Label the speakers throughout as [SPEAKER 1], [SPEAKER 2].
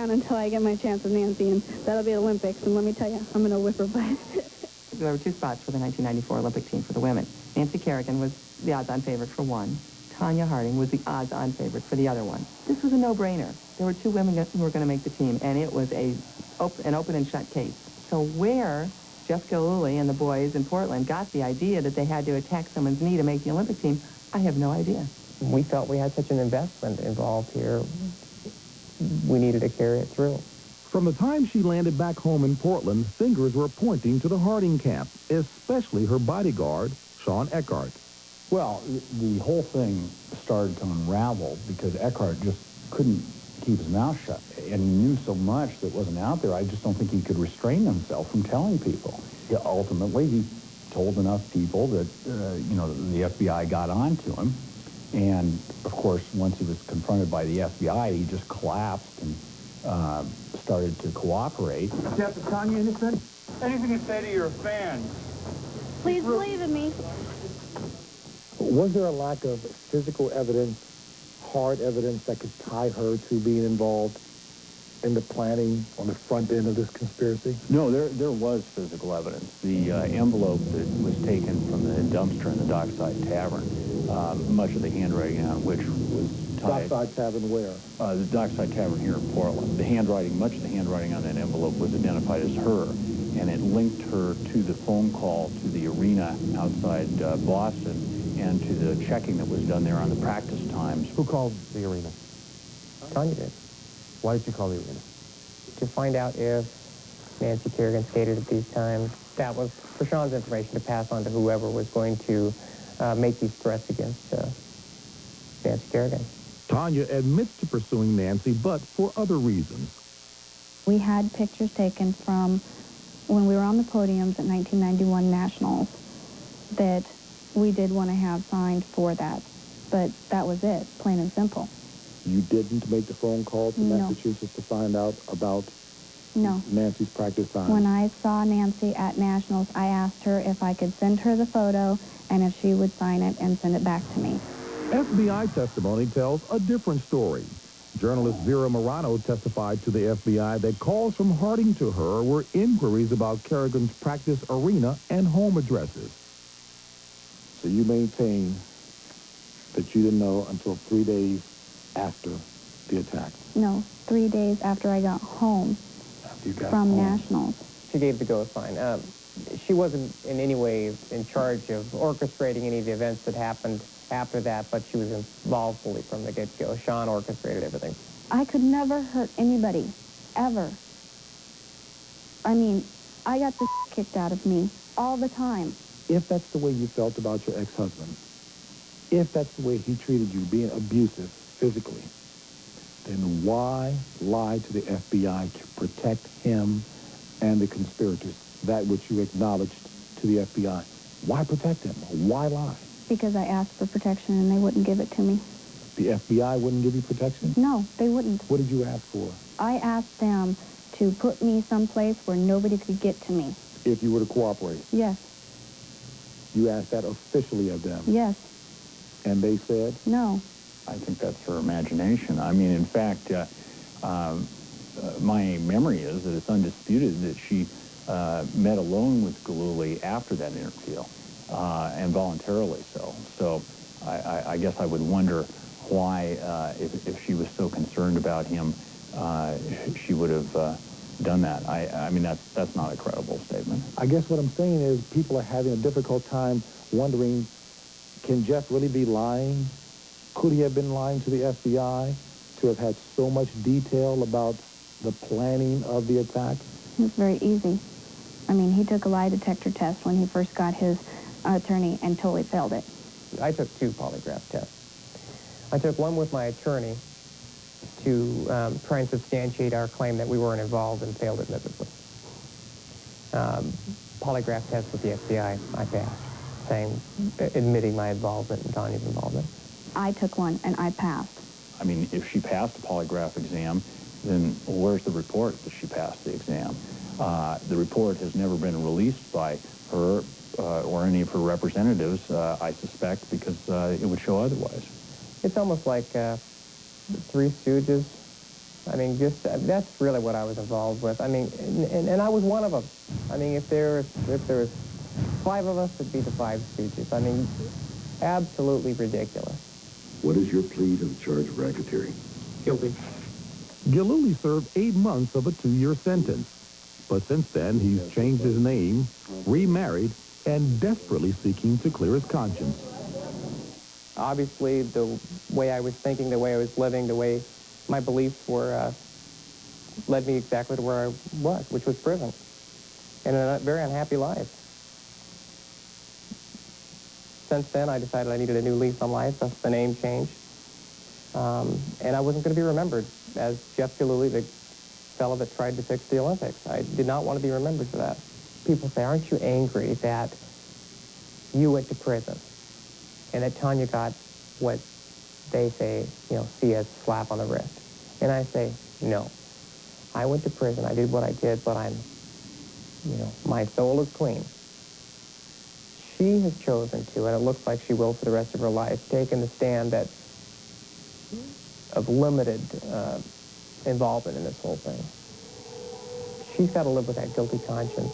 [SPEAKER 1] on until I get my chance with Nancy, and that'll be Olympics. And let me tell you, I'm going to whip her butt.
[SPEAKER 2] There were two spots for the 1994 Olympic team for the women. Nancy Kerrigan was the odds-on favorite for one. Tonya Harding was the odds-on favorite for the other one. This was a no-brainer. There were two women who were going to make the team, and it was an open and shut case. So where Jeff Gillooly and the boys in Portland got the idea that they had to attack someone's knee to make the Olympic team, I have no idea.
[SPEAKER 3] We felt we had such an investment involved here, we needed to carry it through.
[SPEAKER 4] From the time she landed back home in Portland, fingers were pointing to the Harding camp, especially her bodyguard, Sean Eckhart.
[SPEAKER 5] Well, the whole thing started to unravel because Eckhart just couldn't keep his mouth shut. And he knew so much that wasn't out there, I just don't think he could restrain himself from telling people. Ultimately, he told enough people that, the FBI got on to him. And, of course, once he was confronted by the FBI, he just collapsed and started to cooperate.
[SPEAKER 6] Jeff, is Tonya innocent? Anything to say to your fans?
[SPEAKER 1] Please believe in me.
[SPEAKER 7] Was there a lack of physical evidence, hard evidence that could tie her to being involved in the planning on the front end of this conspiracy?
[SPEAKER 5] No, there was physical evidence. The envelope that was taken from the dumpster in the Dockside Tavern, much of the handwriting on which was tied...
[SPEAKER 7] Dockside Tavern where?
[SPEAKER 5] The Dockside Tavern here in Portland. The handwriting, much of the handwriting on that envelope was identified as her, and it linked her to the phone call to the arena outside Boston and to the checking that was done there on the practice times.
[SPEAKER 8] Who called the arena?
[SPEAKER 3] Tonya did.
[SPEAKER 8] Why did you call the arena?
[SPEAKER 3] To find out if Nancy Kerrigan skated at these times. That was for Sean's information to pass on to whoever was going to make these threats against Nancy Kerrigan.
[SPEAKER 4] Tonya admits to pursuing Nancy, but for other reasons.
[SPEAKER 1] We had pictures taken from when we were on the podiums at 1991 Nationals that we did want to have signed for that. But that was it, plain and simple.
[SPEAKER 7] You didn't make the phone call to Massachusetts to find out about Nancy's practice time?
[SPEAKER 1] When I saw Nancy at Nationals, I asked her if I could send her the photo and if she would sign it and send it back to me.
[SPEAKER 4] FBI testimony tells a different story. Journalist Vera Morano testified to the FBI that calls from Harding to her were inquiries about Kerrigan's practice arena and home addresses.
[SPEAKER 7] So you maintain that you didn't know until 3 days after the attack?
[SPEAKER 1] No, 3 days after I got home from Nationals.
[SPEAKER 3] She gave the go sign. She wasn't in any way in charge of orchestrating any of the events that happened after that, but she was involved fully from the get-go. Sean orchestrated everything.
[SPEAKER 1] I could never hurt anybody, ever. I mean, I got the kicked out of me all the time.
[SPEAKER 7] If that's the way you felt about your ex-husband, if that's the way he treated you, being abusive physically, then why lie to the FBI to protect him and the conspirators, that which you acknowledged to the FBI? Why protect him? Why lie?
[SPEAKER 1] Because I asked for protection and they wouldn't give it to me.
[SPEAKER 7] The FBI wouldn't give you protection?
[SPEAKER 1] No, they wouldn't.
[SPEAKER 7] What did you ask for?
[SPEAKER 1] I asked them to put me someplace where nobody could get to me.
[SPEAKER 7] If you were to cooperate?
[SPEAKER 1] Yes.
[SPEAKER 7] You asked that officially of them?
[SPEAKER 1] Yes.
[SPEAKER 7] And they said?
[SPEAKER 1] No.
[SPEAKER 5] I think that's her imagination. I mean, in fact, my memory is that it's undisputed that she met alone with Gillooly after that interview, and voluntarily so. So I guess I would wonder why, if she was so concerned about him, she would have done that. I mean, that's not a credible statement.
[SPEAKER 7] I guess what I'm saying is people are having a difficult time wondering, can Jeff really be lying? Could he have been lying to the FBI to have had so much detail about the planning of the attack?
[SPEAKER 1] It was very easy. I mean, he took a lie detector test when he first got his attorney and totally failed it.
[SPEAKER 3] I took 2 polygraph tests. I took one with my attorney to try and substantiate our claim that we weren't involved and failed it miserably. Polygraph test with the FBI, I passed, admitting my involvement and Tonya's involvement.
[SPEAKER 1] I took one and I passed.
[SPEAKER 5] I mean, if she passed the polygraph exam, then where's the report that she passed the exam? The report has never been released by her or any of her representatives, I suspect, because it would show otherwise.
[SPEAKER 3] It's almost like Three Stooges, I mean, just that's really what I was involved with. I mean, and I was one of them. I mean, if there was 5 of us, it'd be the 5 Stooges. I mean, absolutely ridiculous.
[SPEAKER 9] What is your plea to the charge of racketeering?
[SPEAKER 3] Guilty.
[SPEAKER 4] Gillooly served 8 months of a 2-year sentence. But since then, he's changed his name, remarried, and desperately seeking to clear his conscience.
[SPEAKER 3] Obviously, the way I was thinking, the way I was living, the way my beliefs were, led me exactly to where I was, which was prison, and a very unhappy life. Since then, I decided I needed a new lease on life, thus the name change. And I wasn't going to be remembered as Jeff Gillooly, the fellow that tried to fix the Olympics. I did not want to be remembered for that. People say, aren't you angry that you went to prison and that Tonya got what they say, see as slap on the wrist? And I say, no. I went to prison. I did what I did, but my soul is clean. She has chosen to, and it looks like she will for the rest of her life, taken the stand of limited involvement in this whole thing. She's got to live with that guilty conscience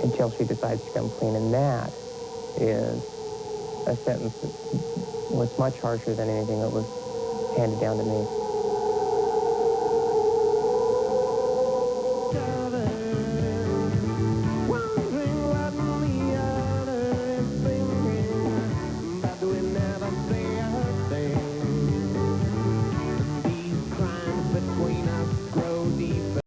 [SPEAKER 3] until she decides to come clean, and that is a sentence that was much harsher than anything that was handed down to me.